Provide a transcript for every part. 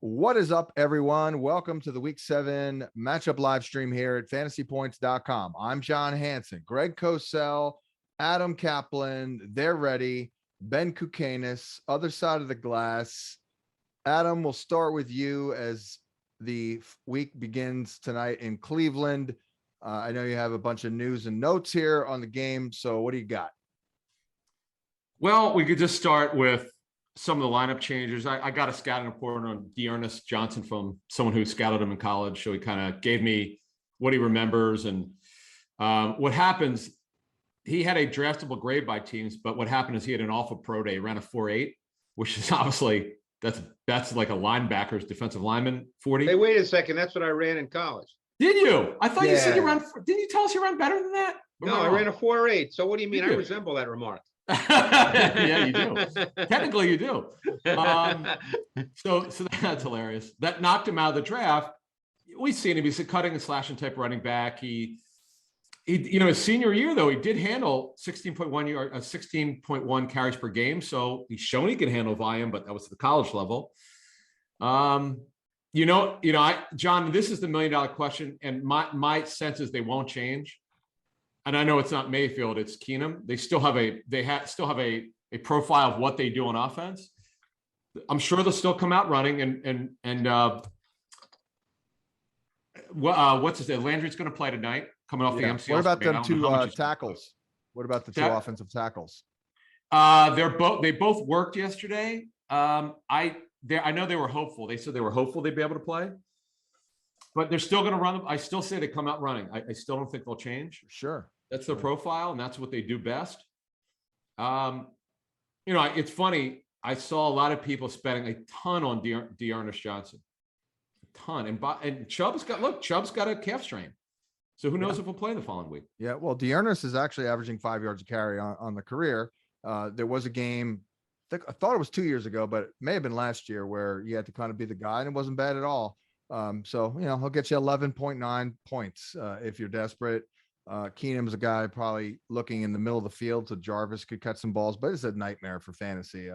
What is up, everyone? Welcome to the Week 7 matchup live stream here at fantasypoints.com. I'm John Hansen, Greg Cosell, Adam Caplan. They're ready. Ben Kukanis, other side of the glass. Adam, we'll start with you as the week begins tonight in Cleveland. I know you have a bunch of news and notes here on the game. So what do you got? Well, we could just start with some of the lineup changes. I got a scouting report on D'Ernest Johnson from someone who scouted him in college. So he kind of gave me what he remembers. And what happens, he had a draftable grade by teams, but what happened is he had an awful pro day. He ran a 4.8, which is obviously, that's like a linebacker's defensive lineman 40. Hey, wait a second. That's what I ran in college. Did you? I thought you said you ran, didn't you tell us you ran better than that? No, I ran a 4.8. So what do you mean? I resemble that remark. Yeah, you do. Technically, you do. So that's hilarious. That knocked him out of the draft. We've seen him. He's a cutting and slashing type running back. He his senior year though, he did handle 16.1 carries per game. So he's shown he can handle volume, but that was at the college level. John, this is the $1 million question, and my sense is they won't change. And I know it's not Mayfield, it's Keenum. They still have a profile of what they do on offense. I'm sure they'll still come out running what's his name? Landry's going to play tonight, coming off the MCL. What about them two tackles? What about the two offensive tackles? They both worked yesterday. I know they were hopeful. They said they were hopeful they'd be able to play. But they're still going to run them. I still say they come out running. I still don't think they'll change. Sure. That's their profile, and that's what they do best. It's funny. I saw a lot of people spending a ton on D'Ernest Johnson. A ton. And Chubb's got a calf strain. So who knows if we'll play the following week. Yeah, well, D'Ernest is actually averaging 5 yards a carry on the career. There was a game, I thought it was 2 years ago, but it may have been last year, where you had to kind of be the guy, and it wasn't bad at all. So he'll get you 11.9 points if you're desperate. Keenum's a guy probably looking in the middle of the field, so Jarvis could catch some balls, but it's a nightmare for fantasy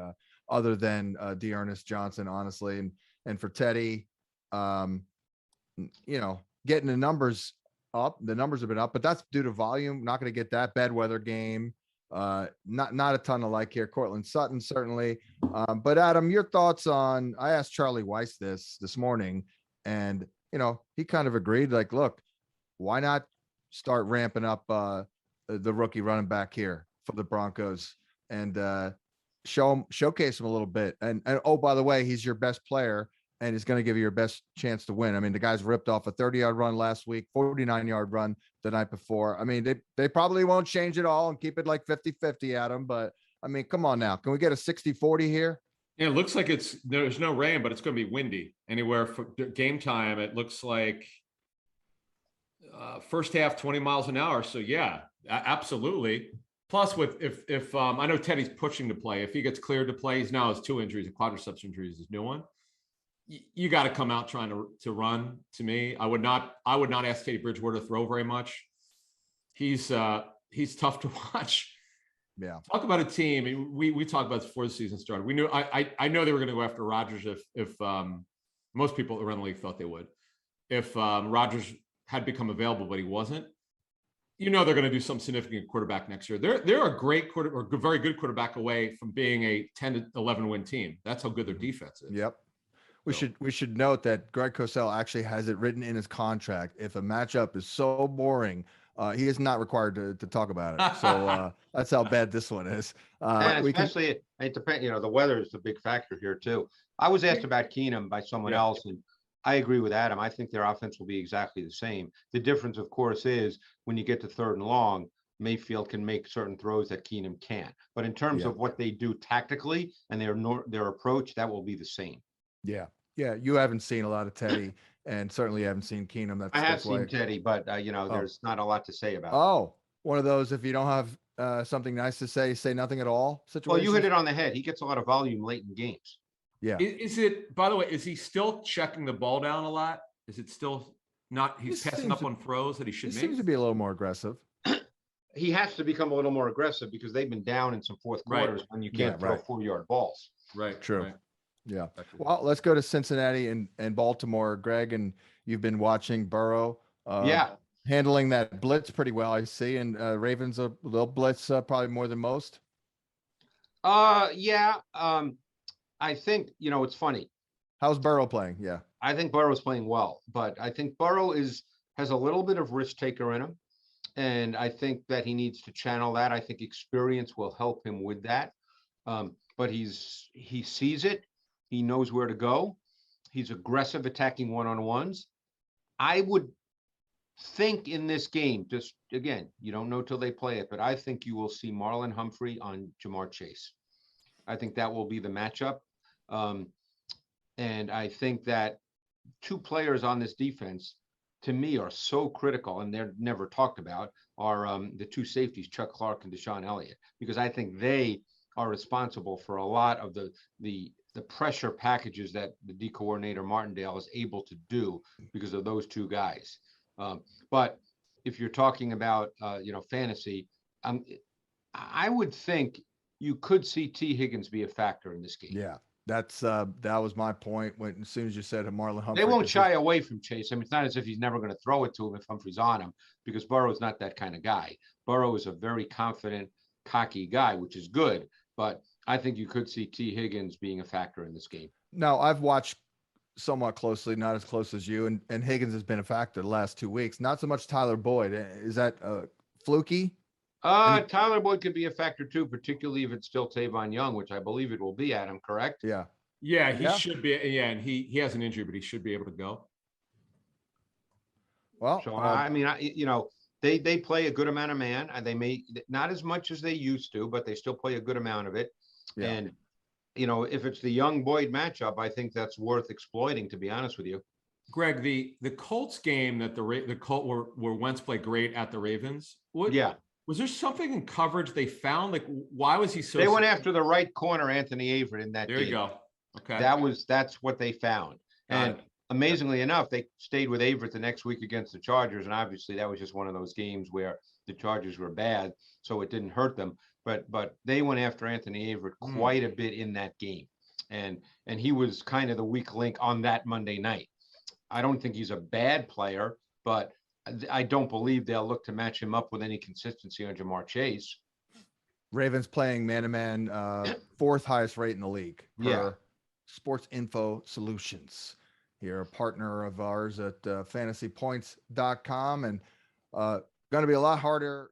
other than D'Ernest Johnson, honestly. And for Teddy, getting the numbers up, the numbers have been up, but that's due to volume. Not going to get that bad weather game. Not a ton of like here. Cortland Sutton, certainly. But Adam, your thoughts on, I asked Charlie Weiss this morning, and, he kind of agreed, like, look, why not start ramping up the rookie running back here for the Broncos and showcase him a little bit. And oh, by the way, he's your best player and is going to give you your best chance to win. I mean, the guy's ripped off a 30-yard run last week, 49-yard run the night before. I mean, they probably won't change it all and keep it like 50-50, Adam, but I mean, come on now. Can we get a 60-40 here? Yeah, it looks like there's no rain, but it's going to be windy anywhere for game time. It looks like first half 20 miles an hour. So yeah, absolutely. Plus if I know Teddy's pushing to play, if he gets cleared to play, he's now has 2 injuries, a quadriceps injury is his new one. You got to come out trying to run. To me, I would not ask Teddy Bridgewater to throw very much. He's tough to watch. Yeah. Talk about a team. We talked about this before the season started. We knew I know they were going to go after Rodgers if most people around the league thought they would. If Rodgers had become available, but he wasn't. They're going to do some significant quarterback next year. They're a great very good quarterback away from being a 10 to 11 win team. That's how good their defense is. Yep. We should note that Greg Cosell actually has it written in his contract. If a matchup is so boring, he is not required to talk about it. So that's how bad this one is. Especially it depends. The weather is the big factor here too. I was asked about Keenum by someone else, and I agree with Adam. I think their offense will be exactly the same. The difference, of course, is when you get to 3rd and long, Mayfield can make certain throws that Keenum can't. But in terms of what they do tactically and their approach, that will be the same. Yeah. Yeah. You haven't seen a lot of Teddy, and certainly haven't seen Keenum. I have seen Teddy, but there's not a lot to say about it. Oh, one of those, if you don't have something nice to say nothing at all situations. Well, you hit it on the head. He gets a lot of volume late in games. Yeah. Is it, by the way, is he still checking the ball down a lot? Is it still not, he's passing up on throws that he should make? He seems to be a little more aggressive. He has to become a little more aggressive because they've been down in some fourth quarters when you can't throw 4-yard balls. Right. True. Right. Yeah. Well, let's go to Cincinnati and Baltimore. Greg, and you've been watching Burrow. Yeah. Handling that blitz pretty well, I see. And Ravens a little blitz probably more than most. Yeah. I think, it's funny. How's Burrow playing? Yeah. I think Burrow's playing well, but I think Burrow has a little bit of risk taker in him. And I think that he needs to channel that. I think experience will help him with that. But he sees it. He knows where to go. He's aggressive attacking one-on-ones. I would think in this game, just again, you don't know till they play it, but I think you will see Marlon Humphrey on Jamar Chase. I think that will be the matchup. And I think that two players on this defense, to me, are so critical, and they're never talked about, are the two safeties, Chuck Clark and Deshaun Elliott, because I think they are responsible for a lot of the pressure packages that the D coordinator Martindale is able to do because of those two guys. But if you're talking about fantasy, I would think you could see T. Higgins be a factor in this game. Yeah. That was my point when as soon as you said Marlon Humphrey. They won't shy away from Chase. I mean, it's not as if he's never going to throw it to him if Humphrey's on him, because Burrow's not that kind of guy. Burrow is a very confident, cocky guy, which is good. But I think you could see T. Higgins being a factor in this game. Now, I've watched somewhat closely, not as close as you, and Higgins has been a factor the last 2 weeks. Not so much Tyler Boyd. Is that fluky? Tyler Boyd could be a factor too, particularly if it's still Tavon Young, which I believe it will be. Adam, correct? Yeah. Yeah, he should be. Yeah, and he has an injury, but he should be able to go. Well, so I mean, they play a good amount of man, and they may not as much as they used to, but they still play a good amount of it. Yeah. And if it's the Young Boyd matchup, I think that's worth exploiting, to be honest with you. Greg, the Colts game that the Colts were Wentz played great at the Ravens. Was there something in coverage they found? Like, why was he so? They went after the right corner, Anthony Averett, in that game. There you go. Okay. That's what they found. And amazingly enough, they stayed with Averett the next week against the Chargers. And obviously that was just one of those games where the Chargers were bad, so it didn't hurt them. But they went after Anthony Averett quite a bit in that game. And he was kind of the weak link on that Monday night. I don't think he's a bad player, but I don't believe they'll look to match him up with any consistency on Jamar Chase. Ravens playing man-to-man, 4th highest rate in the league. Yeah. Sports Info Solutions. Here, a partner of ours at fantasypoints.com. And going to be a lot harder